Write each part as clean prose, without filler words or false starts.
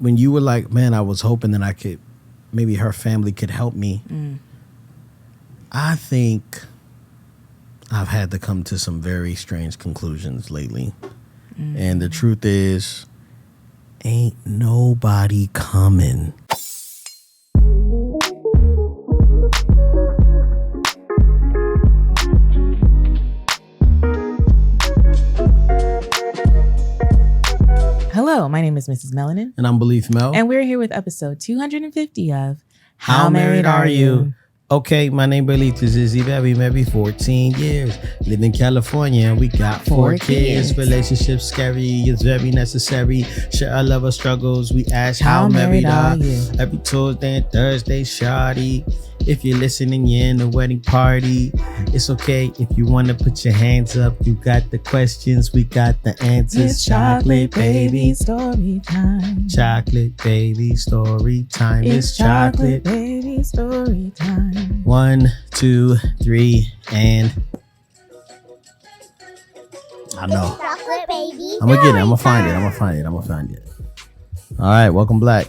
when you were like, man, I was hoping that I could, maybe her family could help me. I think I've had to come to some very strange conclusions lately. And the truth is, ain't nobody coming. Hello, my name is Mrs. Melanin. And I'm Belief Mel. And we're here with episode 250 of How Married Are You? Okay, my name Belief is Yvette. We married 14 years. Live in California. We got four kids. Relationships scary. It's very necessary. Share our love, our struggles. We ask how married are you? Every Tuesday and Thursday, shawty. If you're listening, you're in a wedding party. It's okay if you want to put your hands up. You got the questions, we got the answers. It's chocolate baby story time. Chocolate baby story time. It's chocolate baby story time. 1, 2, 3, and I know. Chocolate baby. I'm gonna get it. I'm gonna find it. All right, welcome back.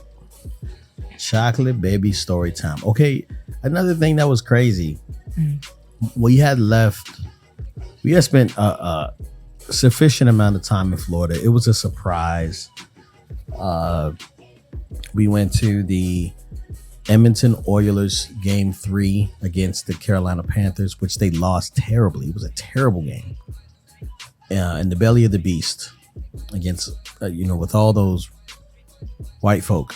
Chocolate baby story time. Okay, another thing that was crazy. We had spent a sufficient amount of time in Florida. It was a surprise. We went to the Edmonton Oilers game 3 against the Carolina Panthers, which they lost terribly. It was a terrible game. In the belly of the beast against, with all those white folk.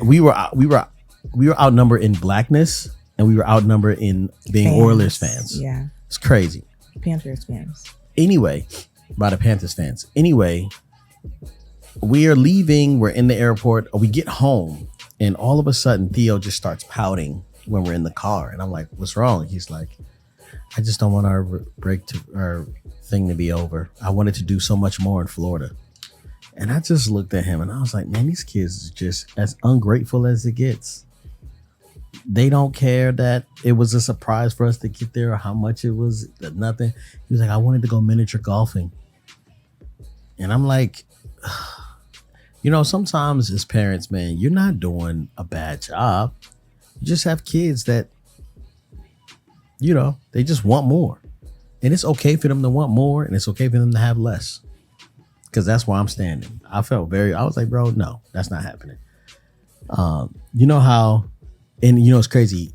We were outnumbered in blackness, and we were outnumbered in being fans. Oilers fans. Yeah, it's crazy. Panthers fans. Anyway, by the Panthers fans. Anyway, we are leaving. We're in the airport. We get home, and all of a sudden, Theo just starts pouting when we're in the car, and I'm like, "What's wrong?" He's like, "I just don't want our thing to be over. I wanted to do so much more in Florida." And I just looked at him and I was like, man, these kids are just as ungrateful as it gets. They don't care that it was a surprise for us to get there or how much it was. Nothing. He was like, I wanted to go miniature golfing. And I'm like, sometimes as parents, man, you're not doing a bad job. You just have kids that, they just want more. And it's okay for them to want more, and it's okay for them to have less. Because that's where I'm standing. I was like, bro, no, that's not happening. It's crazy.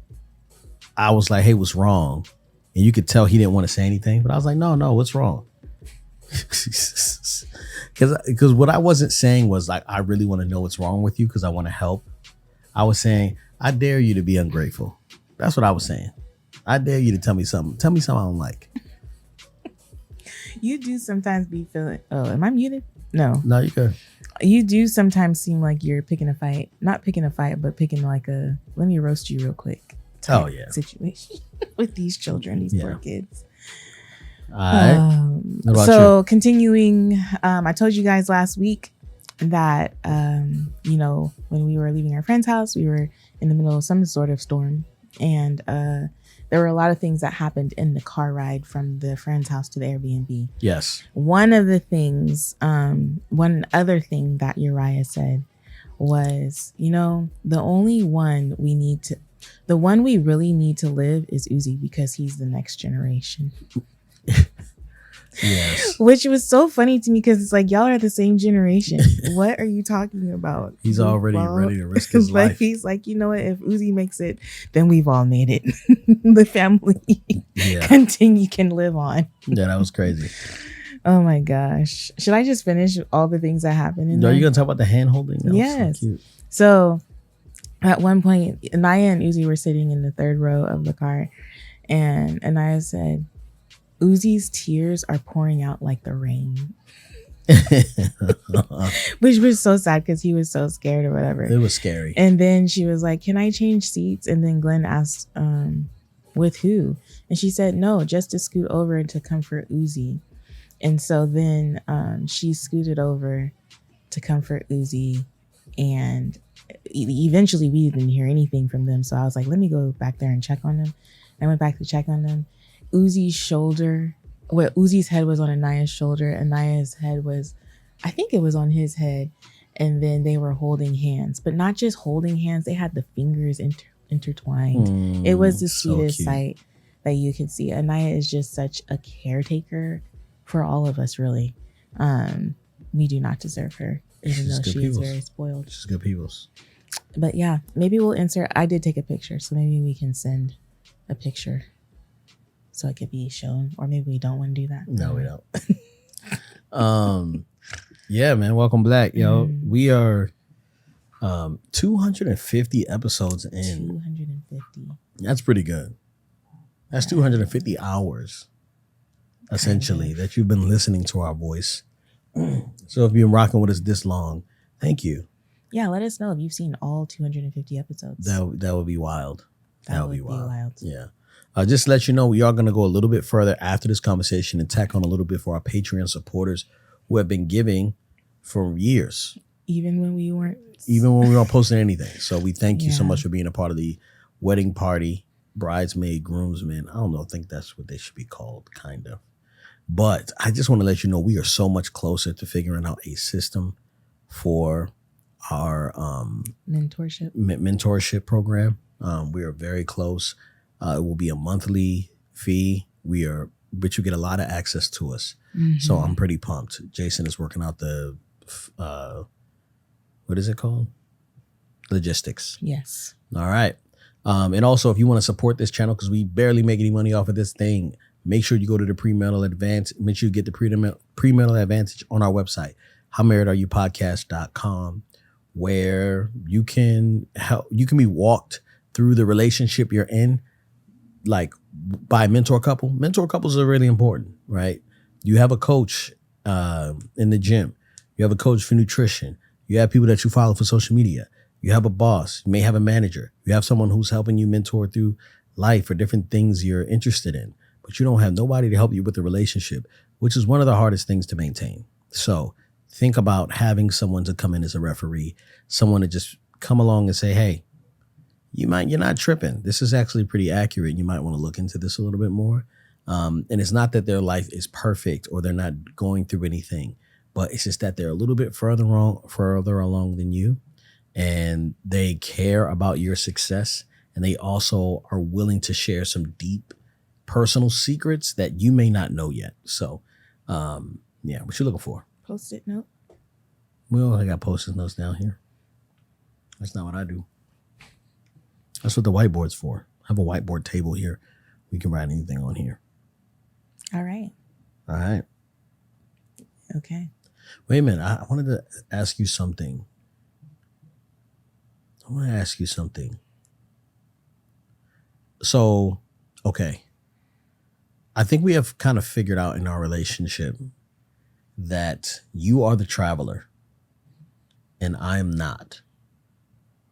I was like, hey, what's wrong? And you could tell he didn't want to say anything, but I was like, no, what's wrong? Because what I wasn't saying was like, I really want to know what's wrong with you because I want to help. I was saying, I dare you to be ungrateful. That's what I was saying. I dare you to tell me something. Tell me something I don't like. You do sometimes be feeling. Oh, am I muted? No, you good. You do sometimes seem like you're picking a fight. Not picking a fight, but picking like let me roast you real quick. Oh yeah. Situation with these children, these poor kids. All right. So continuing, I told you guys last week that when we were leaving our friend's house, we were in the middle of some sort of storm, and there were a lot of things that happened in the car ride from the friend's house to the Airbnb. Yes. One other thing that Uriah said was, the one we really need to live is Uzi because he's the next generation. Yes. Which was so funny to me because it's like, y'all are the same generation. What are you talking about? He's already ready to risk his life. But he's like, you know what? If Uzi makes it, then we've all made it. The family can live on. Yeah, that was crazy. Oh my gosh. Should I just finish all the things that happened? Are you going to talk about the hand holding? Yes. So cute. So at one point, Anaya and Uzi were sitting in the third row of the car. And Anaya said, Uzi's tears are pouring out like the rain. Which was so sad because he was so scared or whatever. It was scary. And then she was like, can I change seats? And then Glenn asked, with who? And she said, no, just to scoot over to comfort Uzi. And so then she scooted over to comfort Uzi. And eventually we didn't hear anything from them. So I was like, let me go back there and check on them. I went back to check on them. Uzi's head was on Anaya's shoulder. Anaya's head was, I think it was on his head. and then they were holding hands, but not just holding hands. They had the fingers intertwined. It was the So sweetest cute. sight that you could see. Anaya is just such a caretaker for all of us, really. We do not deserve her, even She's though good she is peoples. very spoiled. She's good peoples. But yeah, maybe we'll insert. I did take a picture, so maybe we can send a picture so it could be shown, or maybe we don't want to do that. No, we don't. Yeah, man. Welcome back, yo. We are 250 episodes in. 250. That's pretty good. That's 250 hours, essentially, that you've been listening to our voice. So if you've been rocking with us this long, thank you. Yeah, let us know if you've seen all 250 episodes. That would be wild. That would be wild. Yeah. Just to let you know, we are going to go a little bit further after this conversation and tack on a little bit for our Patreon supporters who have been giving for years. Even when we weren't posting anything. So we thank you so much for being a part of the wedding party, bridesmaid, groomsmen. I think that's what they should be called, kind of. But I just want to let you know we are so much closer to figuring out a system for our mentorship program. We are very close. It will be a monthly fee. But you get a lot of access to us. Mm-hmm. So I'm pretty pumped. Jason is working out the what is it called? Logistics. Yes. All right. And also, if you want to support this channel, because we barely make any money off of this thing, make sure you go to the premarital advance. Make sure you get the premarital advantage on our website, howmarriedareyoupodcast.com, where you can be walked through the relationship you're in, like by a mentor couple. Mentor couples are really important, right? You have a coach in the gym. You have a coach for nutrition. You have people that you follow for social media. You have a boss. You may have a manager. You have someone who's helping you mentor through life or different things you're interested in. But you don't have nobody to help you with the relationship, which is one of the hardest things to maintain. So think about having someone to come in as a referee, someone to just come along and say, hey, you're not tripping. This is actually pretty accurate. You might want to look into this a little bit more. And it's not that their life is perfect or they're not going through anything, but it's just that they're a little bit further along than you. And they care about your success. And they also are willing to share some deep personal secrets that you may not know yet. So, what you looking for? Post-it note. Well, I got post-it notes down here. That's not what I do. That's what the whiteboard's for. I have a whiteboard table here. We can write anything on here. All right. Okay. Wait a minute. I wanted to ask you something. So, okay. I think we have kind of figured out in our relationship that you are the traveler and I'm not.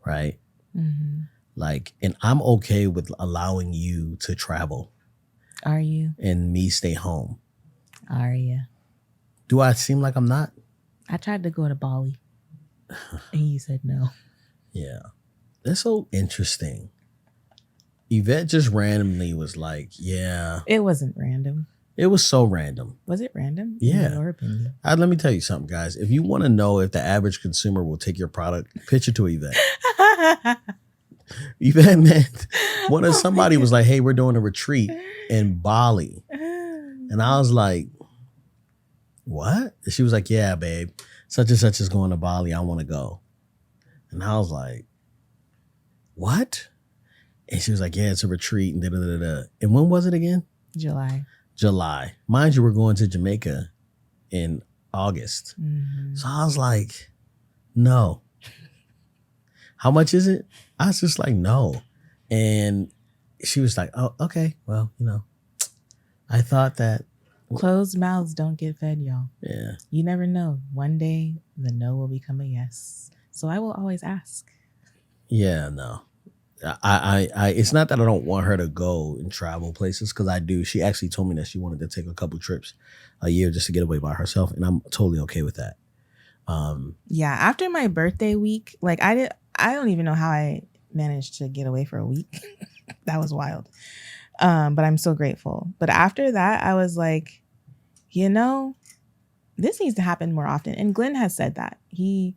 Right? Mm-hmm. And I'm okay with allowing you to travel. Are you? And me stay home. Are you? Do I seem like I'm not? I tried to go to Bali and you said no. Yeah. That's so interesting. Yvette just randomly was like, yeah. It wasn't random. It was so random. Was it random? Yeah. In your opinion? Let me tell you something, guys. If you want to know if the average consumer will take your product, pitch it to Yvette. Yvette meant somebody was like, hey, we're doing a retreat in Bali. And I was like, what? And she was like, yeah, babe, such and such is going to Bali. I want to go. And I was like, what? And she was like, yeah, it's a retreat. And da-da-da-da. And when was it again? July. Mind you, we're going to Jamaica in August. Mm-hmm. So I was like, no. How much is it? I was just like, no. And she was like, oh, okay. Well, I thought that. Closed mouths don't get fed, y'all. Yeah. You never know. One day the no will become a yes. So I will always ask. Yeah, no. I it's not that I don't want her to go and travel places, because I do. She actually told me that she wanted to take a couple trips a year just to get away by herself, and I'm totally okay with that. Yeah, after my birthday week, I don't even know how I managed to get away for a week. That was wild. But I'm so grateful. But after that, I was like, this needs to happen more often. And Glenn has said that. He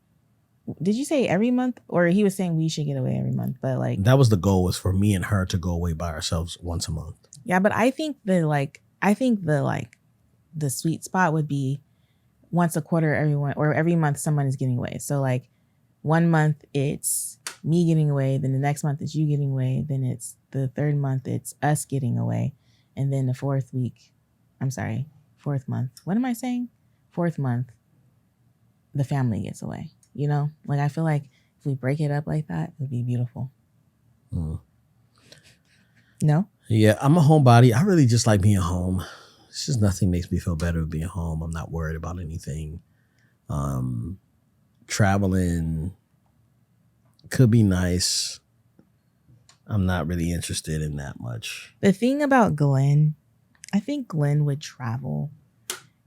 Did you say every month? Or he was saying we should get away every month, but like That was the goal, was for me and her to go away by ourselves once a month. yeah, but I think the sweet spot would be once a quarter everyone, or every month someone is getting away. So like 1 month it's me getting away, then the next month it's you getting away, then it's the third month it's us getting away, and then the fourth month. What am I saying? Fourth month the family gets away. You know? Like I feel like if we break it up like that, it would be beautiful. No? Yeah, I'm a homebody. I really just like being home. It's just nothing makes me feel better with being home. I'm not worried about anything. Traveling could be nice. I'm not really interested in that much. The thing about Glen, I think Glen would travel.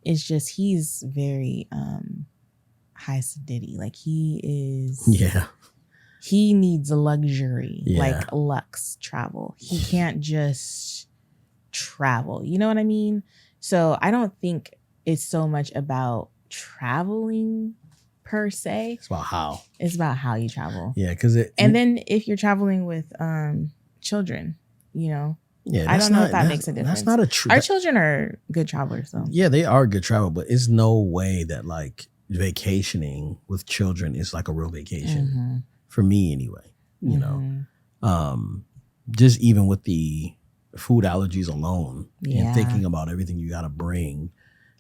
It's just he's very high sedity. Like he is. Yeah. He needs a luxury, Yeah. like luxe travel. He can't just travel. You know what I mean? So I don't think it's so much about traveling per se. It's about how. It's about how you travel. Yeah, because And then if you're traveling with children, you know, yeah, I don't know if that makes a difference. That's not a true. Our children are good travelers, though. Yeah, they are good travel, but it's no way that like vacationing with children is like a real vacation for me, anyway. You know, just even with the food allergies alone, and thinking about everything you got to bring,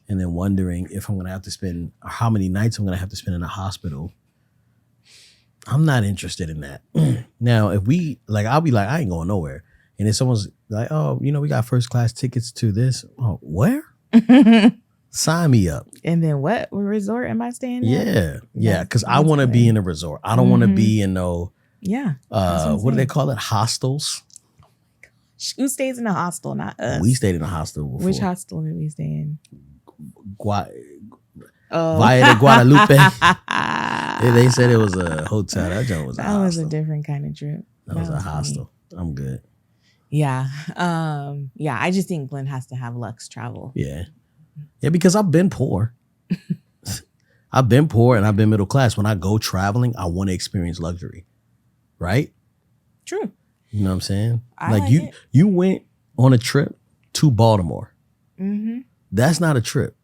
and then wondering if I'm gonna have to spend how many nights I'm gonna have to spend in a hospital. I'm not interested in that. Now, if we like, I'll be like, I ain't going nowhere. And if someone's like, oh, you know, we got first class tickets to this. Oh, where? Sign me up. And then what resort am I staying at? Yeah. Because I want to be in a resort. I don't want to be in no, what do they call it? Hostels. Who stays in a hostel? Not us. We stayed in a hostel before. Which hostel did we stay in? Via de Guadalupe. They said it was a hotel. That joint was a hostel. That was a different kind of trip. That was a hostel. Funny. I'm good. Yeah. I just think Glen has to have luxe travel. Yeah, because I've been poor. I've been poor and I've been middle class. When I go traveling, I want to experience luxury. Right? True. You know what I'm saying? Like you went on a trip to Baltimore. Mm-hmm. That's not a trip.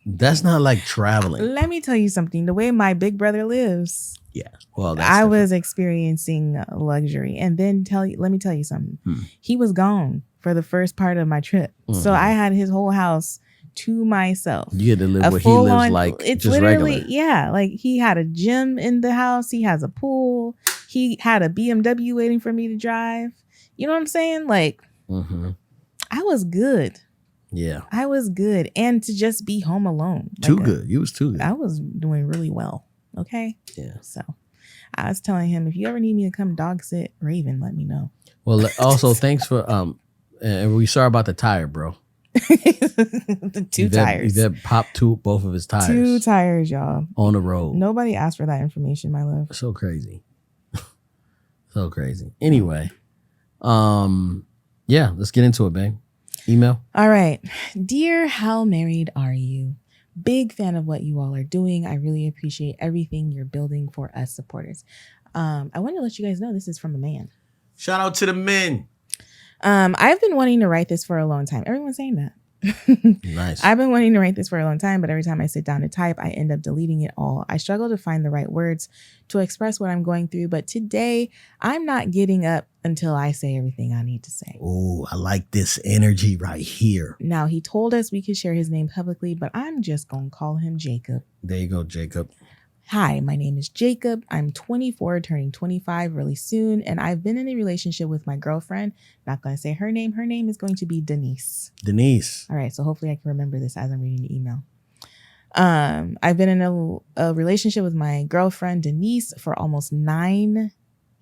That's not like traveling. Let me tell you something. The way my big brother lives. Yeah. Well, I was experiencing luxury. And then let me tell you something. He was gone for the first part of my trip. So I had his whole house to myself. You had to live where he lives, like it's just literally regular. Yeah, like he had a gym in the house. He has a pool. He had a BMW waiting for me to drive. You know what I'm saying? Like, I was good. Yeah, I was good. And to just be home alone. Too good. You was too good. I was doing really well. Okay. Yeah. So I was telling him, if you ever need me to come dog sit Raven, let me know. Well, also thanks for and we sorry about the tire, bro. The two tires. Yvette popped both of his tires. 2 tires, y'all. On the road. Nobody asked for that information, my love. So crazy. So crazy. Anyway, let's get into it, babe. Email. All right. Dear, how married are you? Big fan of what you all are doing. I really appreciate everything you're building for us supporters. I want to let you guys know this is from a man. Shout out to the men. I've been wanting to write this for a long time. Everyone's saying that. Nice. I've been wanting to write this for a long time, but every time I sit down to type, I end up deleting it all. I struggle to find the right words to express what I'm going through, but today I'm not getting up until I say everything I need to say. Oh, I like this energy right here. Now, he told us we could share his name publicly, but I'm just going to call him Jacob. There you go, Jacob. Hi, my name is Jacob. I'm 24, turning 25 really soon, and I've been in a relationship with my girlfriend. Not going to say her name. Her name is going to be Denise. Denise. All right, so hopefully I can remember this as I'm reading the email. I've been in a relationship with my girlfriend Denise for almost 9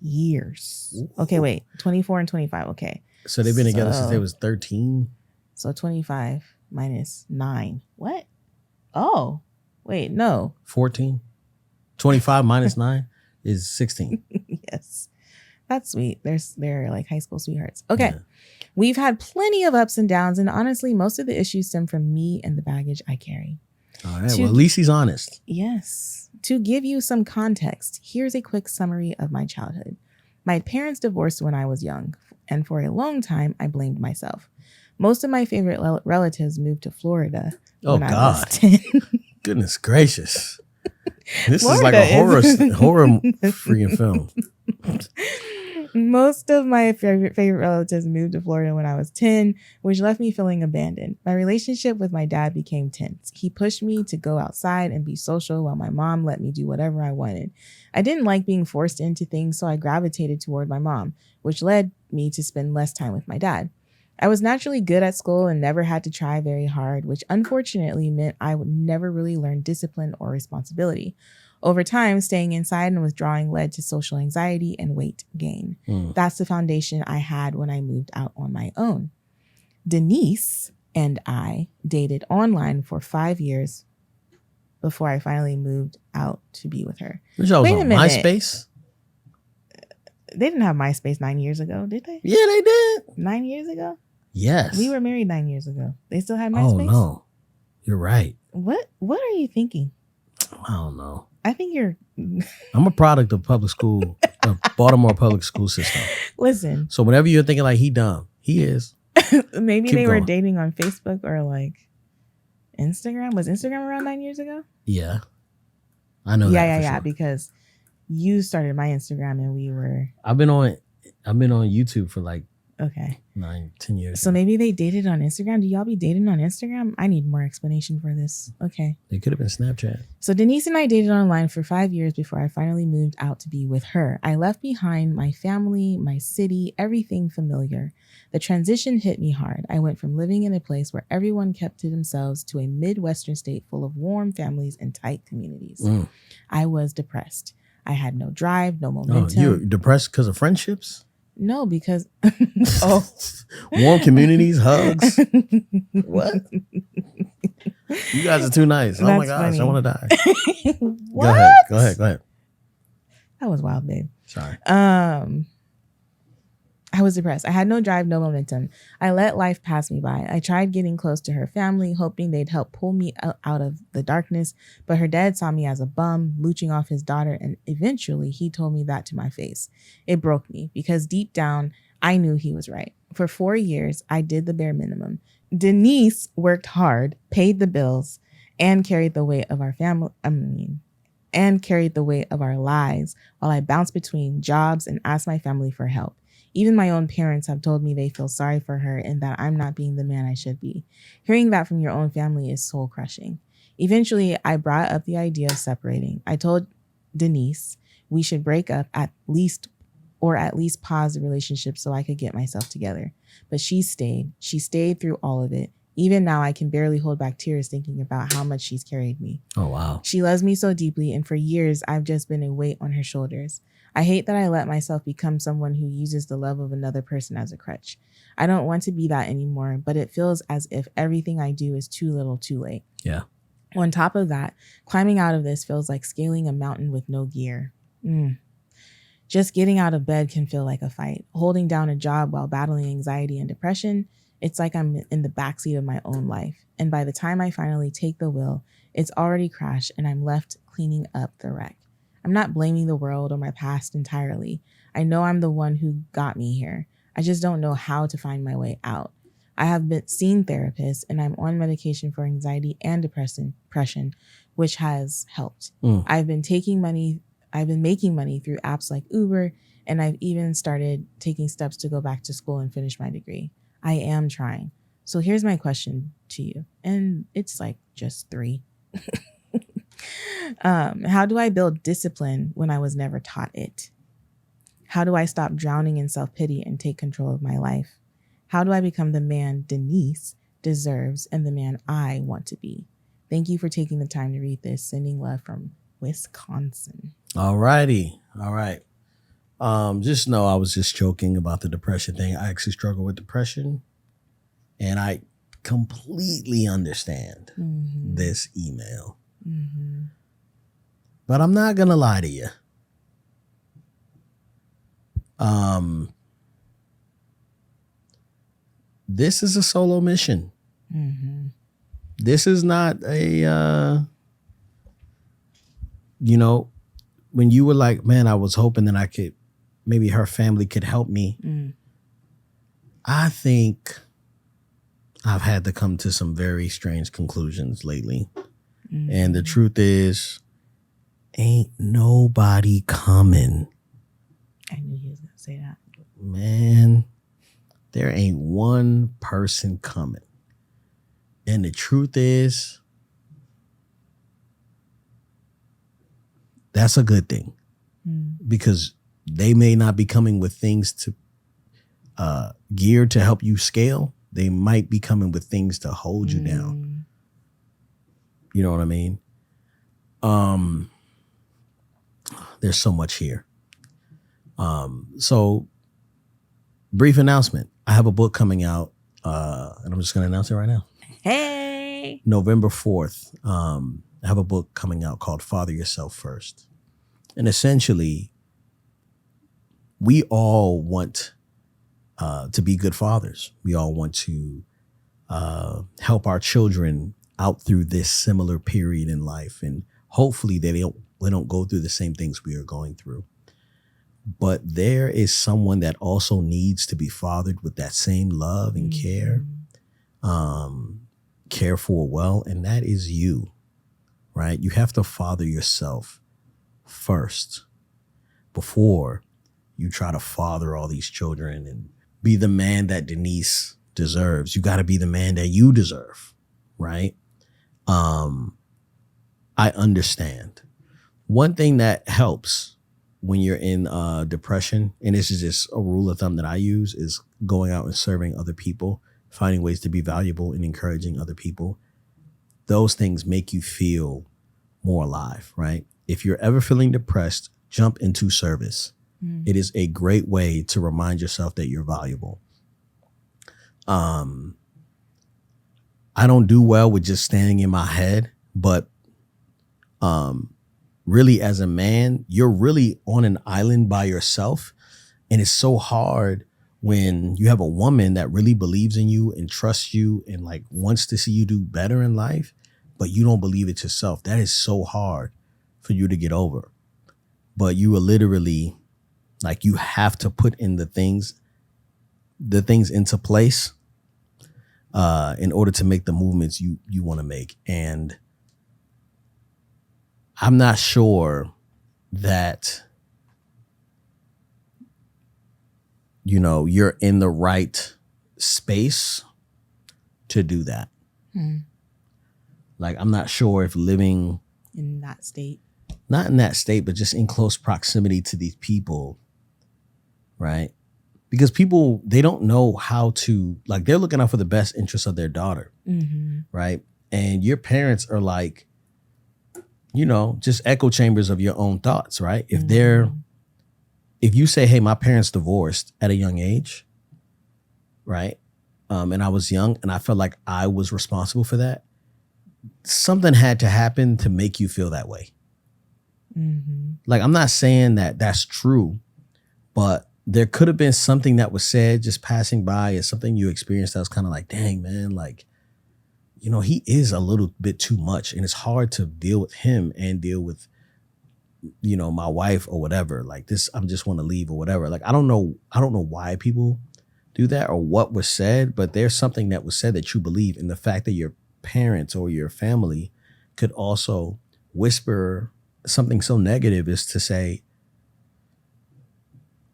years. Ooh. Okay, wait, 24 and 25. Okay. So they've been together since they was 13. So 25 minus 9. What? Oh, wait, no. 14. 25 minus 9 is 16. Yes. That's sweet. They're like high school sweethearts. Okay. Yeah. We've had plenty of ups and downs, and honestly, most of the issues stem from me and the baggage I carry. All right. Well, at least he's honest. Yes. To give you some context, here's a quick summary of my childhood. My parents divorced when I was young, and for a long time, I blamed myself. Most of my favorite relatives moved to Florida when I was 10. Goodness gracious. This Florida is like a horror freaking film. Most of my favorite relatives moved to Florida when I was 10, which left me feeling abandoned. My relationship with my dad became tense. He pushed me to go outside and be social while my mom let me do whatever I wanted. I didn't like being forced into things, so I gravitated toward my mom, which led me to spend less time with my dad. I was naturally good at school and never had to try very hard, which unfortunately meant I would never really learn discipline or responsibility. Over time, staying inside and withdrawing led to social anxiety and weight gain. That's the foundation I had when I moved out on my own. Denise and I dated online for 5 years before I finally moved out to be with her. Wait a minute. MySpace? They didn't have MySpace 9 years ago, did they? Yeah, they did. 9 years ago? Yes. We were married 9 years ago. They still had MySpace? Oh, no. You're right. What are you thinking? I don't know. I think you're... I'm a product of public school, Baltimore public school system. Listen. So whenever you're thinking like he dumb, he is. Maybe Keep they going. were dating on Facebook or like Instagram. Was Instagram around 9 years ago? Yeah. I know that. Yeah. Sure. Because you started my Instagram and we were... I've been on YouTube for like okay 9-10 years. So maybe they dated on Instagram. Do y'all be dating on Instagram? I need more explanation for this. Okay. It could have been Snapchat. So Denise and I dated online for 5 years before I finally moved out to be with her. I left behind my family, my city, everything familiar. The transition hit me hard. I went from living in a place where everyone kept to themselves to a Midwestern state full of warm families and tight communities. I was depressed. I had no drive, no momentum. Oh, you're depressed because of friendships? No, because warm communities, hugs. What? You guys are too nice. That's oh my gosh, funny. I want to die. What? Go ahead. That was wild, babe. Sorry. I was depressed. I had no drive, no momentum. I let life pass me by. I tried getting close to her family, hoping they'd help pull me out of the darkness, but her dad saw me as a bum, mooching off his daughter, and eventually he told me that to my face. It broke me because deep down, I knew he was right. For 4 years, I did the bare minimum. Denise worked hard, paid the bills, and carried the weight of our lives while I bounced between jobs and asked my family for help. Even my own parents have told me they feel sorry for her and that I'm not being the man I should be. Hearing that from your own family is soul crushing. Eventually, I brought up the idea of separating. I told Denise we should break up at least pause the relationship so I could get myself together. But she stayed. She stayed through all of it. Even now, I can barely hold back tears thinking about how much she's carried me. Oh, wow. She loves me so deeply, and for years, I've just been a weight on her shoulders. I hate that I let myself become someone who uses the love of another person as a crutch. I don't want to be that anymore, but it feels as if everything I do is too little too late. Yeah. On top of that, climbing out of this feels like scaling a mountain with no gear. Just getting out of bed can feel like a fight. Holding down a job while battling anxiety and depression, it's like I'm in the backseat of my own life. And by the time I finally take the wheel, it's already crashed and I'm left cleaning up the wreck. I'm not blaming the world or my past entirely. I know I'm the one who got me here. I just don't know how to find my way out. I have seen therapists and I'm on medication for anxiety and depression, which has helped. I've been making money through apps like Uber, and I've even started taking steps to go back to school and finish my degree. I am trying. So here's my question to you, and it's like just 3. How do I build discipline when I was never taught it? How do I stop drowning in self-pity and take control of my life? How do I become the man Denise deserves and the man I want to be? Thank you for taking the time to read this. Sending love from Wisconsin. All righty. All right. Just know I was just joking about the depression thing. I actually struggle with depression, and I completely understand this email. But I'm not gonna lie to you. This is a solo mission. This is not a, you know, when you were like, man, I was hoping that I could, maybe her family could help me. I think I've had to come to some very strange conclusions lately. And the truth is, ain't nobody coming. I knew he was going to say that. Man, there ain't one person coming. And the truth is, that's a good thing. Because they may not be coming with things to geared to help you scale. They might be coming with things to hold you down. You know what I mean? There's so much here. So brief announcement. I have a book coming out, and I'm just going to announce it right now. Hey, November 4th. I have a book coming out called Father Yourself First. And essentially, we all want to be good fathers. We all want to help our children out through this similar period in life. And hopefully they don't go through the same things we are going through. But there is someone that also needs to be fathered with that same love and care, care for well, and that is you, right? You have to father yourself first before you try to father all these children and be the man that Denise deserves. You got to be the man that you deserve, right? I understand. One thing that helps when you're in depression, and this is just a rule of thumb that I use, is going out and serving other people, finding ways to be valuable and encouraging other people. Those things make you feel more alive, right? If you're ever feeling depressed, jump into service. It is a great way to remind yourself that you're valuable. I don't do well with just standing in my head, but really as a man, you're really on an island by yourself. And it's so hard when you have a woman that really believes in you and trusts you and like wants to see you do better in life, but you don't believe it yourself. That is so hard for you to get over. But you are literally like, you have to put in the things into place in order to make the movements you want to make. And I'm not sure that, you know, you're in the right space to do that. Like, I'm not sure if living in that state, not in that state, but just in close proximity to these people, right? Because people, they don't know how to, like, they're looking out for the best interest of their daughter, right? And your parents are like, you know, just echo chambers of your own thoughts, right? If you say, hey, my parents divorced at a young age, right? And I was young and I felt like I was responsible for that. Something had to happen to make you feel that way. Like, I'm not saying that that's true, but there could have been something that was said just passing by or something you experienced that was kind of like, dang, man, like, you know, he is a little bit too much and it's hard to deal with him and deal with, you know, my wife or whatever. Like this, I'm just want to leave or whatever. Like, I don't know why people do that or what was said, but there's something that was said that you believe. And the fact that your parents or your family could also whisper something so negative is to say,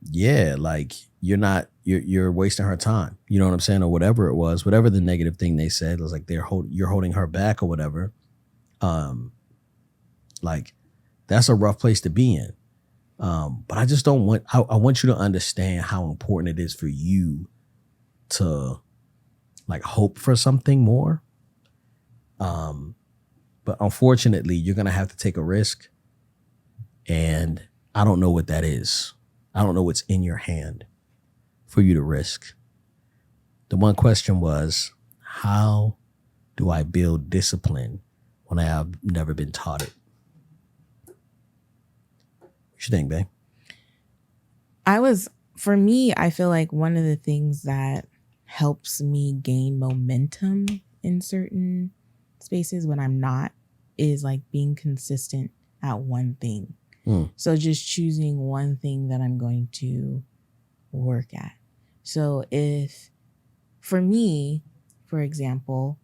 yeah, like you're wasting her time. You know what I'm saying? Or whatever it was, whatever the negative thing they said, it was like you're holding her back or whatever. Like that's a rough place to be in. But I just don't want, I want you to understand how important it is for you to like hope for something more. But unfortunately, you're going to have to take a risk. And I don't know what that is. I don't know what's in your hand for you to risk. The one question was, how do I build discipline when I have never been taught it? What you think, babe? For me, I feel like one of the things that helps me gain momentum in certain spaces when I'm not is like being consistent at one thing. So just choosing one thing that I'm going to work at. So if, for me, for example,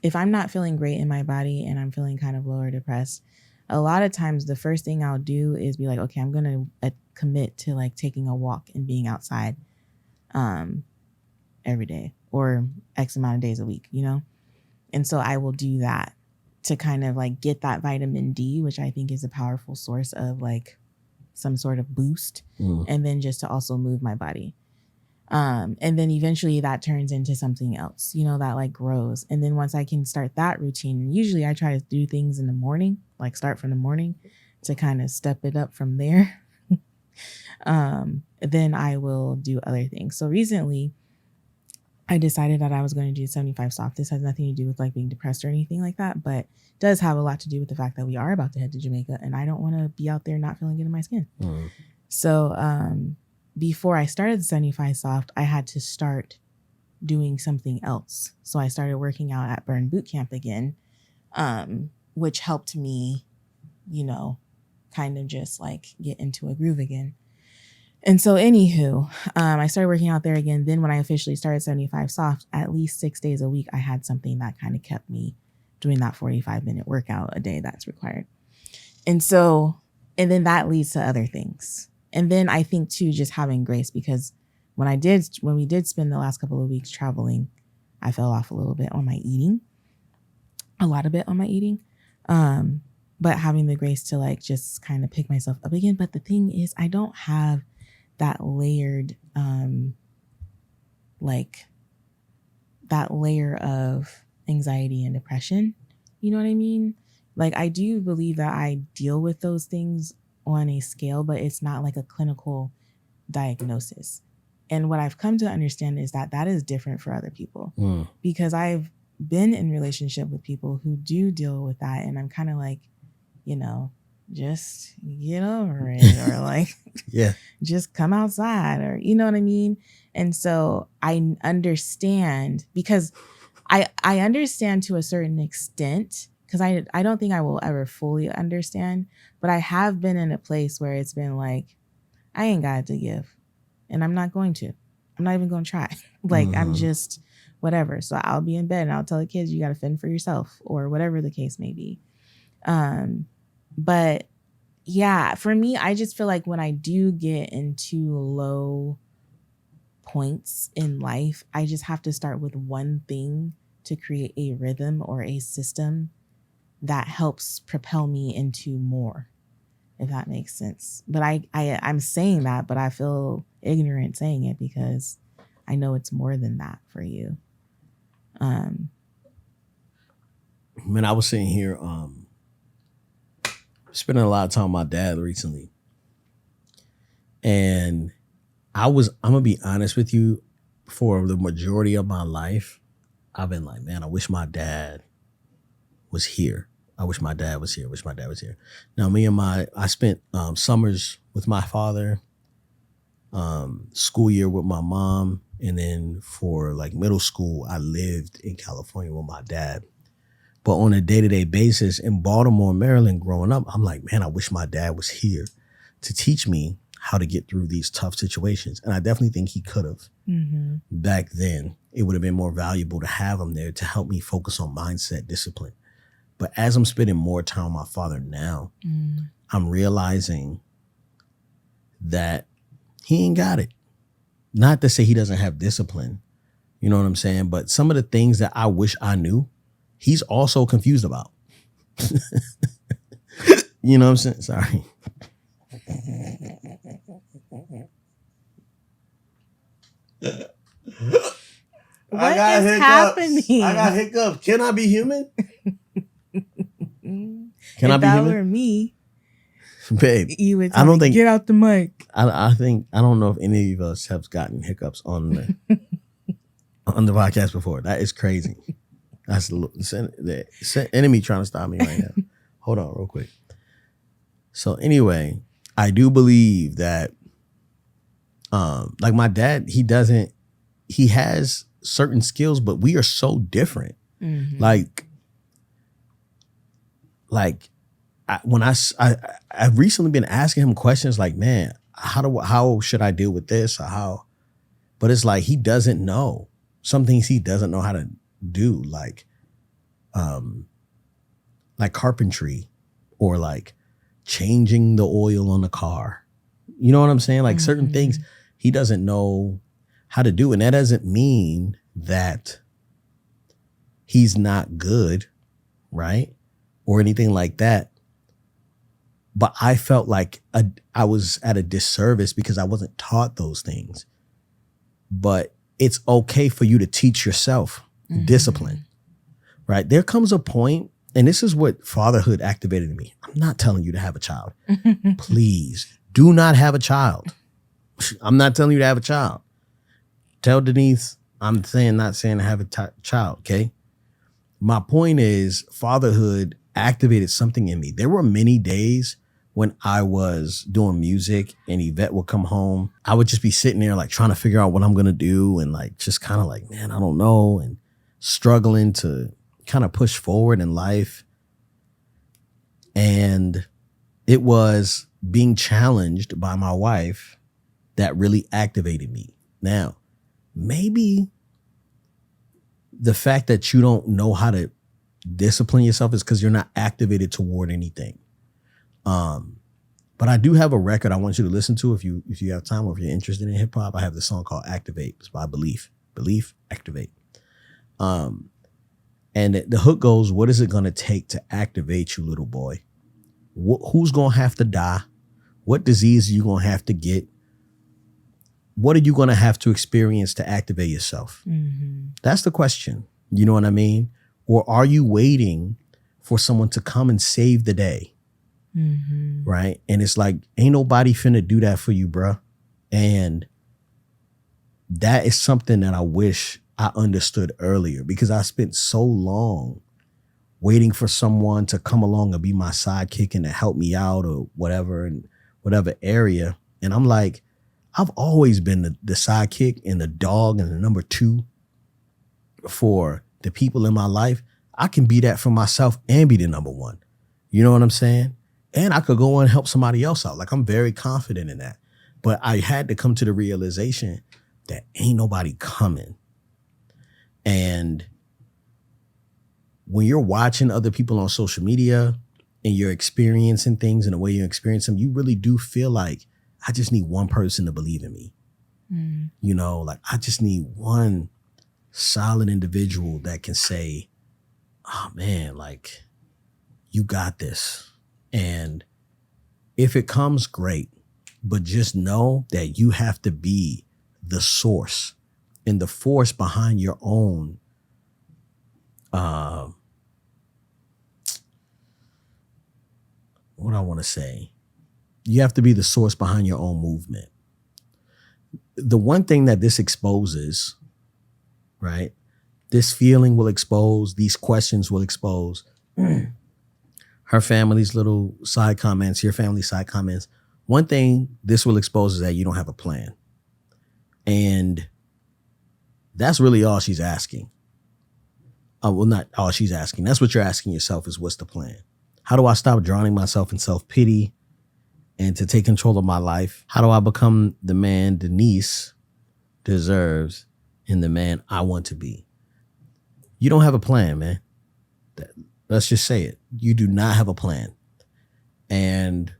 if I'm not feeling great in my body and I'm feeling kind of low or depressed, a lot of times the first thing I'll do is be like, okay, I'm going to commit to like taking a walk and being outside every day or X amount of days a week, you know? And so I will do that to kind of like get that vitamin D, which I think is a powerful source of like some sort of boost. And then just to also move my body. And then eventually that turns into something else, you know, that like grows. And then once I can start that routine, and usually I try to do things in the morning, like start from the morning to kind of step it up from there. Then I will do other things. So recently I decided that I was going to do 75 soft. This has nothing to do with like being depressed or anything like that, but does have a lot to do with the fact that we are about to head to Jamaica and I don't want to be out there not feeling good in my skin. So before I started the 75 soft, I had to start doing something else. So I started working out at Burn Boot Camp again, which helped me, you know, kind of just like get into a groove again. And so anywho, I started working out there again. Then when I officially started 75 soft, at least 6 days a week, I had something that kind of kept me doing that 45-minute workout a day that's required. And so, and then that leads to other things. And then I think too, just having grace, because when we did spend the last couple of weeks traveling, I fell off a little bit on my eating, a lot of it on my eating. But having the grace to like, just kind of pick myself up again. But the thing is, I don't have that layered, like that layer of anxiety and depression. You know what I mean? Like, I do believe that I deal with those things on a scale, but it's not like a clinical diagnosis. And what I've come to understand is that that is different for other people, because I've been in relationship with people who do deal with that. And I'm kind of like, you know, just get over it, or like, yeah, just come outside, or, you know what I mean? And so I understand, because I understand to a certain extent, because I don't think I will ever fully understand, but I have been in a place where it's been like, I ain't got it to give, and I'm not going to. I'm not even going to try. Like, I'm just whatever. So I'll be in bed and I'll tell the kids, you got to fend for yourself, or whatever the case may be. But yeah, for me, I just feel like when I do get into low points in life, I just have to start with one thing to create a rhythm or a system that helps propel me into more, if that makes sense. But I'm saying that, but I feel ignorant saying it, because I know it's more than that for you. Man, I was sitting here spending a lot of time with my dad recently. And I'm gonna be honest with you, for the majority of my life, I've been like, man, I wish my dad was here. I wish my dad was here. Now, I spent summers with my father, school year with my mom, and then for like middle school, I lived in California with my dad. But on a day-to-day basis in Baltimore, Maryland, growing up, I'm like, man, I wish my dad was here to teach me how to get through these tough situations. And I definitely think he could have. Back then. It would have been more valuable to have him there to help me focus on mindset, discipline. But as I'm spending more time with my father now, I'm realizing that he ain't got it. Not to say he doesn't have discipline, you know what I'm saying? But some of the things that I wish I knew, he's also confused about. You know what I'm saying? Sorry. What is happening? I got hiccups. Can I be human? Can I if be that human? were me, Babe, you would I don't think, get out the mic. I don't know if any of us have gotten hiccups on the podcast before. That is crazy. That's the enemy trying to stop me right now. Hold on real quick. So anyway, I do believe that like my dad, he has certain skills, but we are so different. Mm-hmm. Like, like when I've recently been asking him questions like, man, how should I deal with this? Or how, but it's like, he doesn't know. Some things he doesn't know how to do, um, like carpentry or like changing the oil on the car. You know what I'm saying? Like certain things Mm-hmm. he doesn't know how to do. And that doesn't mean that he's not good, right? Or anything like that. But I felt like I was at a disservice because I wasn't taught those things. But it's okay for you to teach yourself discipline, right? There comes a point, and this is what fatherhood activated in me. I'm not telling you to have a child. Mm-hmm. Please do not have a child. I'm not telling you to have a child. Tell Denise, I'm saying, not saying to have a child, okay? My point is, fatherhood activated something in me. There were many days when I was doing music and Yvette would come home. I would just be sitting there like trying to figure out what I'm going to do and like just kind of like, man, I don't know, and struggling to kind of push forward in life. And it was being challenged by my wife that really activated me. Now, maybe the fact that you don't know how to discipline yourself is because you're not activated toward anything. But I do have a record I want you to listen to if you have time, or if you're interested in hip hop. I have this song called Activate. It's by Belief. Belief, Activate. And the hook goes, what is it going to take to activate you, little boy? Who's going to have to die? What disease are you going to have to get? What are you going to have to experience to activate yourself? Mm-hmm. That's the question. You know what I mean? Or are you waiting for someone to come and save the day? Mm-hmm. Right? And it's like, ain't nobody finna do that for you, bruh. And that is something that I wish I understood earlier, because I spent so long waiting for someone to come along and be my sidekick and to help me out or whatever, in whatever area. And I'm like, I've always been the sidekick and the dog and the number two for the people in my life. I can be that for myself and be the number one. You know what I'm saying? And I could go and help somebody else out. Like, I'm very confident in that. But I had to come to the realization that ain't nobody coming. And when you're watching other people on social media and you're experiencing things in the way you experience them, you really do feel like, I just need one person to believe in me. Mm. You know, like I just need one solid individual that can say, oh man, like you got this. And if it comes, great, but just know that you have to be the source and the force behind your own what I want to say. You have to be the source behind your own movement. The one thing that this exposes, right? This feeling will expose, these questions will expose her family's little side comments, your family's side comments. One thing this will expose is that you don't have a plan. And that's really all she's asking. Well, not all she's asking. That's what you're asking yourself is, what's the plan? How do I stop drowning myself in self-pity and to take control of my life? How do I become the man Denise deserves and the man I want to be? You don't have a plan, man. Let's just say it. You do not have a plan. And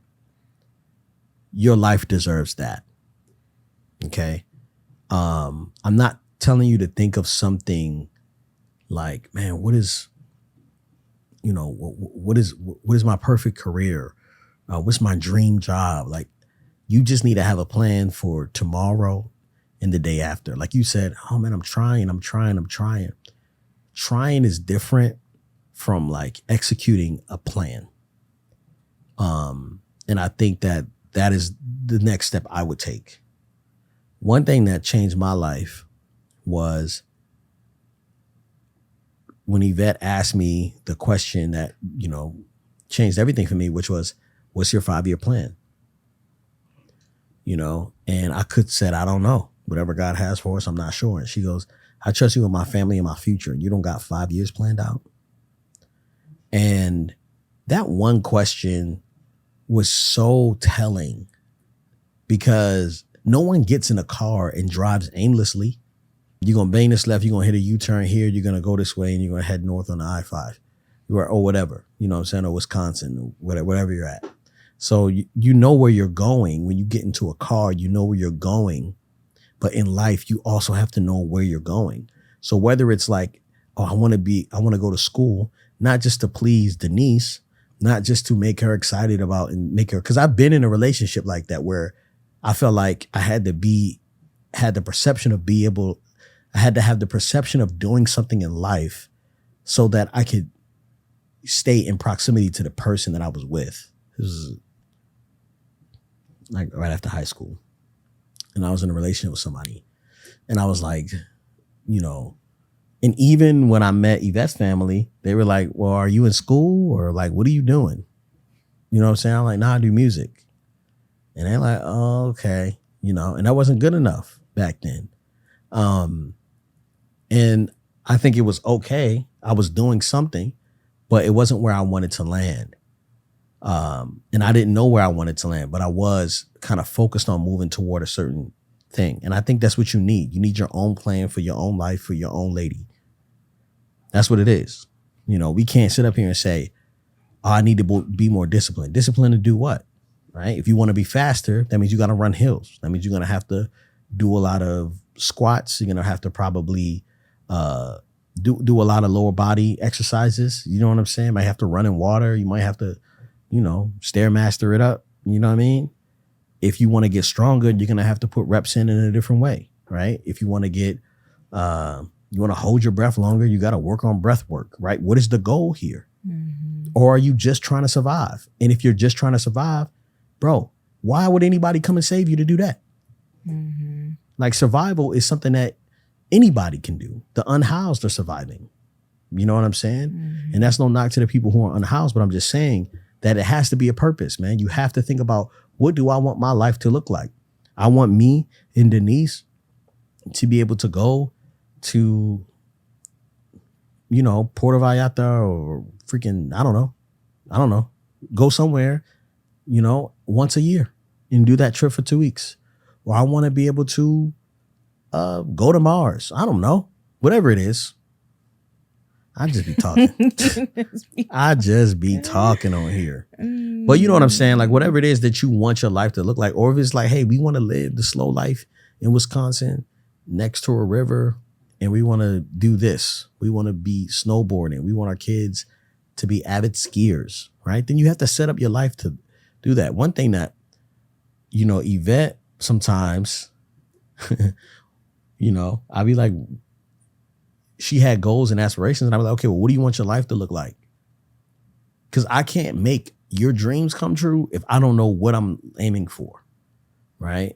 your life deserves that. Okay? I'm not telling you to think of something like, man, what is my perfect career? What's my dream job? Like, you just need to have a plan for tomorrow and the day after. Like you said, oh man, I'm trying. Trying is different from like executing a plan. And I think that is the next step I would take. One thing that changed my life was when Yvette asked me the question that, changed everything for me, which was, what's your 5-year plan? And I could said, I don't know. Whatever God has for us, I'm not sure. And she goes, I trust you with my family and my future. And you don't got 5 years planned out. And that one question was so telling because no one gets in a car and drives aimlessly. You're going to bang this left. You're going to hit a U-turn here. You're going to go this way and you're going to head north on the I-5 or whatever, you know what I'm saying? Or Wisconsin, or whatever you're at. So you know where you're going. When you get into a car, you know where you're going. But in life, you also have to know where you're going. So whether it's like, oh, I want to go to school, not just to please Denise, not just to make her excited about and make her, because I've been in a relationship like that where I felt like I had to have the perception of doing something in life so that I could stay in proximity to the person that I was with. This was like right after high school. And I was in a relationship with somebody. And I was like, you know, and even when I met Yvette's family, they were like, well, are you in school? Or like, what are you doing? You know what I'm saying? I'm like, nah, I do music. And they're like, oh, okay. You know, and that wasn't good enough back then. And I think it was okay. I was doing something, but it wasn't where I wanted to land. And I didn't know where I wanted to land, but I was kind of focused on moving toward a certain thing. And I think that's what you need. You need your own plan for your own life, for your own lady. That's what it is. You know, we can't sit up here and say, oh, I need to be more disciplined. Disciplined to do what? Right? If you want to be faster, that means you got to run hills. That means you're going to have to do a lot of squats. You're going to have to probably do a lot of lower body exercises. You know what I'm saying? Might have to run in water. You might have to, you know, Stairmaster it up. You know what I mean? If you want to get stronger, you're going to have to put reps in a different way, right? If you want to get, you want to hold your breath longer, you got to work on breath work, right? What is the goal here? Mm-hmm. Or are you just trying to survive? And if you're just trying to survive, bro, why would anybody come and save you to do that? Mm-hmm. Like survival is something that anybody can do. The unhoused are surviving. You know what I'm saying? Mm-hmm. And that's no knock to the people who are unhoused, but I'm just saying that it has to be a purpose, man. You have to think about, what do I want my life to look like? I want me and Denise to be able to go to, you know, Puerto Vallarta or freaking, I don't know, go somewhere, you know, once a year and do that trip for 2 weeks. Or I want to be able to go to Mars. I don't know, whatever it is. I just be talking. I just be talking on here. But you know what I'm saying? Like whatever it is that you want your life to look like, or if it's like, hey, we want to live the slow life in Wisconsin next to a river and we want to do this. We want to be snowboarding. We want our kids to be avid skiers, right? Then you have to set up your life to do that. One thing that, you know, Yvette sometimes, you know, I'll be like, she had goals and aspirations. And I was like, okay, well, what do you want your life to look like? Because I can't make your dreams come true if I don't know what I'm aiming for, right?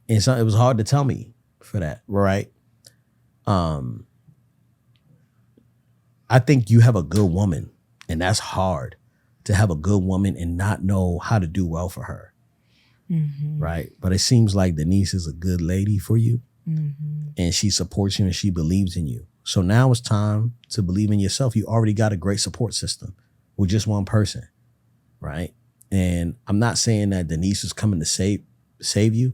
And so it was hard to tell me for that, right? I think you have a good woman, and that's hard to have a good woman and not know how to do well for her, right? But it seems like Denise is a good lady for you, and she supports you and she believes in you. So now it's time to believe in yourself. You already got a great support system with just one person, right? And I'm not saying that Denise is coming to save you,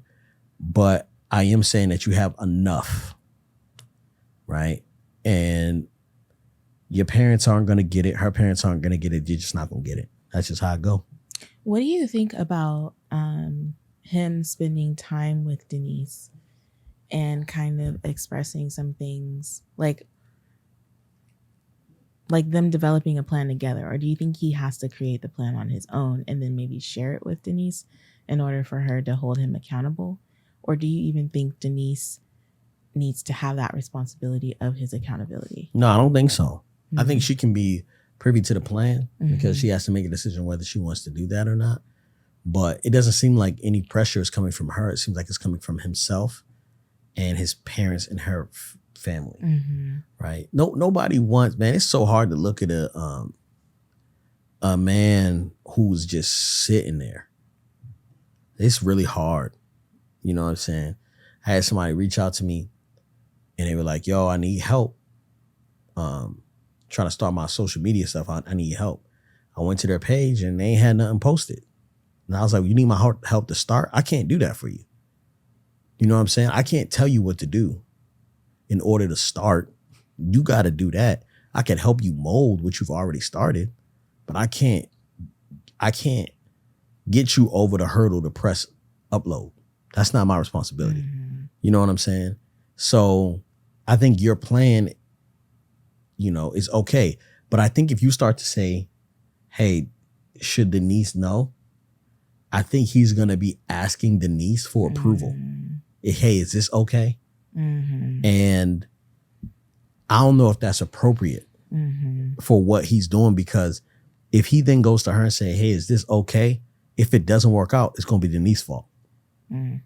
but I am saying that you have enough, right? And your parents aren't going to get it. Her parents aren't going to get it. You're just not going to get it. That's just how it go. What do you think about him spending time with Denise and kind of expressing some things like them developing a plan together? Or do you think he has to create the plan on his own and then maybe share it with Denise in order for her to hold him accountable? Or do you even think Denise needs to have that responsibility of his accountability? No, I don't think so. Mm-hmm. I think she can be privy to the plan because she has to make a decision whether she wants to do that or not. But it doesn't seem like any pressure is coming from her. It seems like it's coming from himself and his parents and her family, right? Nobody wants, man. It's so hard to look at a man who's just sitting there. It's really hard. You know what I'm saying? I had somebody reach out to me and they were like, yo, I need help. Trying to start my social media stuff. I need help. I went to their page and they ain't had nothing posted. And I was like, you need my help to start? I can't do that for you. You know what I'm saying? I can't tell you what to do in order to start. You got to do that. I can help you mold what you've already started, but I can't get you over the hurdle to press upload. That's not my responsibility. Mm-hmm. You know what I'm saying? So I think your plan, is okay. But I think if you start to say, hey, should Denise know? I think he's going to be asking Denise for approval. Hey, is this okay? Mm-hmm. And I don't know if that's appropriate for what he's doing, because if he then goes to her and say, hey, is this okay? If it doesn't work out, it's going to be Denise's fault. Mm-hmm.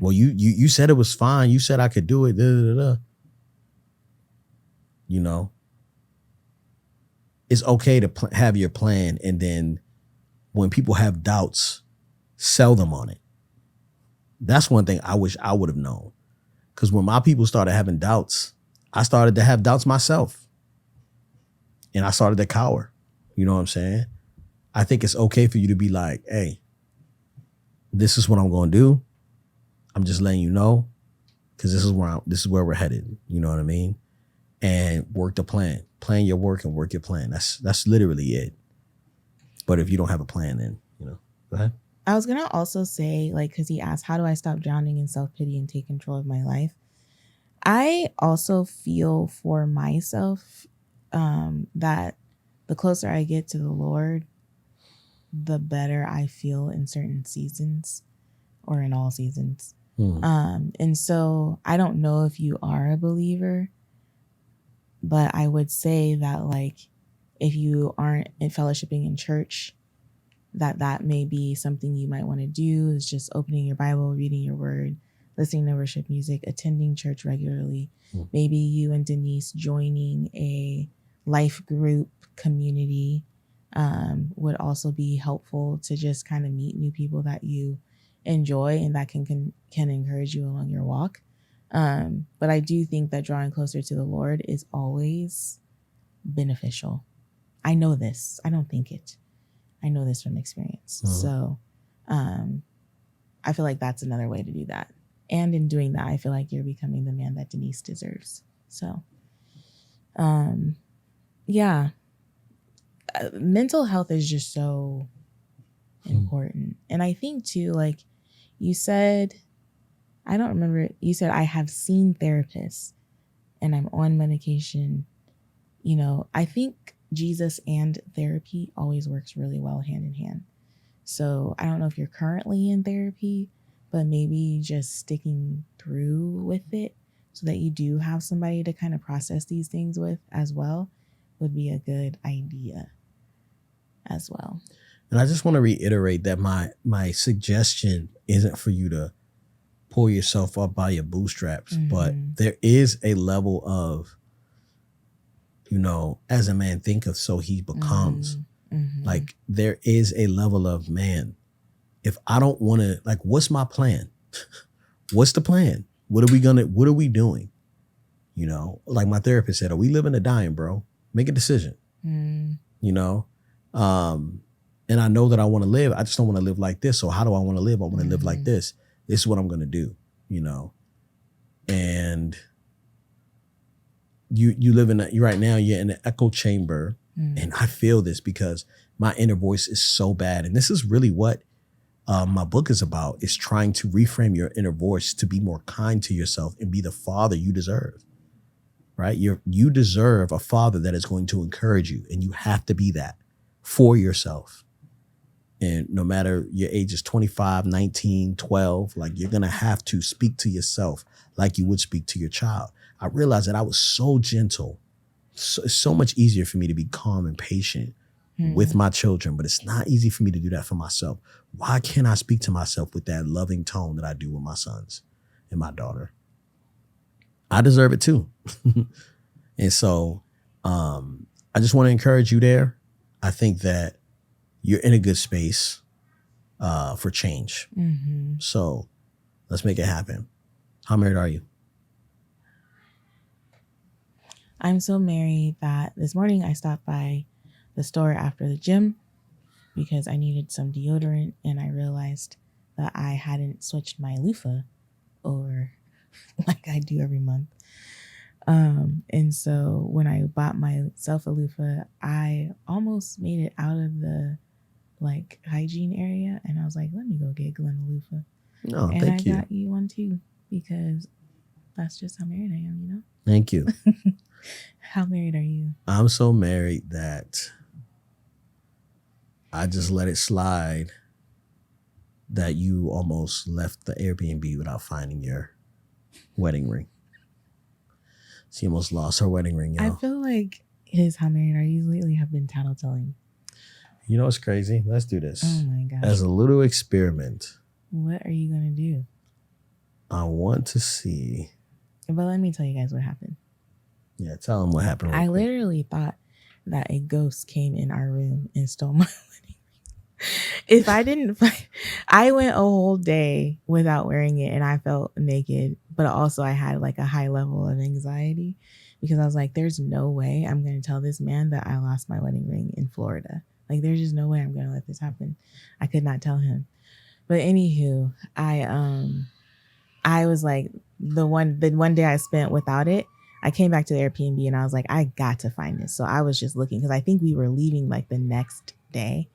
Well, you said it was fine. You said I could do it. Da, da, da, da. It's okay to have your plan, and then when people have doubts, sell them on it. That's one thing I wish I would have known. Because when my people started having doubts, I started to have doubts myself. And I started to cower. You know what I'm saying? I think it's okay for you to be like, hey, this is what I'm going to do. I'm just letting you know, because this is where we're headed. You know what I mean? And work the plan. Plan your work and work your plan. That's literally it. But if you don't have a plan, then, go ahead. I was going to also say, because he asked, how do I stop drowning in self-pity and take control of my life? I also feel for myself that the closer I get to the Lord, the better I feel in certain seasons, or in all seasons. And so I don't know if you are a believer, but I would say that if you aren't fellowshipping in church, that may be something you might want to do, is just opening your Bible, reading your word, listening to worship music, attending church regularly. Maybe you and Denise joining a life group community would also be helpful to just kind of meet new people that you enjoy and that can encourage you along your walk. But I do think that drawing closer to the Lord is always beneficial. I know this. I don't think it. I know this from experience. So I feel like that's another way to do that. And in doing that, I feel like you're becoming the man that Denise deserves. So, yeah. Mental health is just so important. And I think too, you said, I don't remember, you said, I have seen therapists and I'm on medication. I think Jesus and therapy always works really well hand in hand. So I don't know if you're currently in therapy, but maybe just sticking through with it so that you do have somebody to kind of process these things with as well would be a good idea as well. And I just want to reiterate that my suggestion isn't for you to pull yourself up by your bootstraps, but there is a level of, as a man thinketh, so he becomes. There is a level of, man, if I don't want to, what's my plan? What's the plan? What are we doing? Like my therapist said, are we living or dying, bro? Make a decision. And I know that I want to live. I just don't want to live like this. So how do I want to live? I want to live like this. This is what I'm going to do, and you live right now, you're in an echo chamber. And I feel this because my inner voice is so bad. And this is really what my book is about, is trying to reframe your inner voice to be more kind to yourself and be the father you deserve, right? You deserve a father that is going to encourage you, and you have to be that for yourself. And no matter your age is 25, 19, 12, you're going to have to speak to yourself like you would speak to your child. I realized that I was so gentle. It's so much easier for me to be calm and patient with my children, but it's not easy for me to do that for myself. Why can't I speak to myself with that loving tone that I do with my sons and my daughter? I deserve it too. And so I just want to encourage you there. I think that you're in a good space for change. So let's make it happen. How married are you? I'm so married that this morning I stopped by the store after the gym because I needed some deodorant, and I realized that I hadn't switched my loofah over like I do every month. And so when I bought myself a loofah, I almost made it out of the like hygiene area, and I was like, let me go get Glen a loofah. No, And I thank you. got you one too, because that's just how married I am, you know? Thank you. How married are you? I'm so married that I just let it slide that you almost left the Airbnb without finding your wedding ring. She almost lost her wedding ring, I y'all. feel like his how married are you lately have been tattletelling. You know what's crazy? Let's do this. Oh my gosh. As a little experiment, What are you going to do? I want to see. But let me tell you guys what happened. Yeah, tell them what happened. I literally thought that a ghost came in our room and stole my wedding ring. If I didn't find, I went a whole day without wearing it, and I felt naked, but also I had like a high level of anxiety because I was like, there's no way I'm going to tell this man that I lost my wedding ring in Florida. Like, there's just no way I'm going to let this happen. I could not tell him. But anywho, I was like, the one day I spent without it, I came back to the Airbnb and I was like, I got to find this. So I was just looking because I think we were leaving like the next day.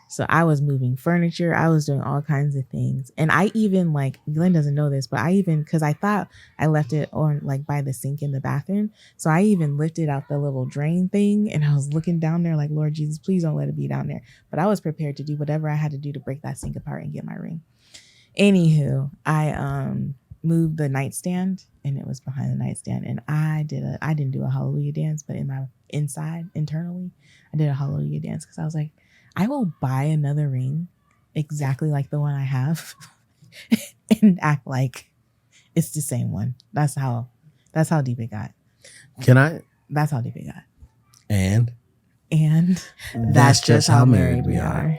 So I was moving furniture. I was doing all kinds of things. And I even like, Glenn doesn't know this, but because I thought I left it on like by the sink in the bathroom. So I even lifted out the little drain thing and I was looking down there like, Lord Jesus, please don't let it be down there. But I was prepared to do whatever I had to do to break that sink apart and get my ring. Anywho, I moved the nightstand and it was behind the nightstand, and I didn't do a hallelujah dance, but in my internally, I did a hallelujah dance because I was like, I will buy another ring exactly like the one I have and act like it's the same one. That's how deep it got. That's how deep it got. And that's just how married we are.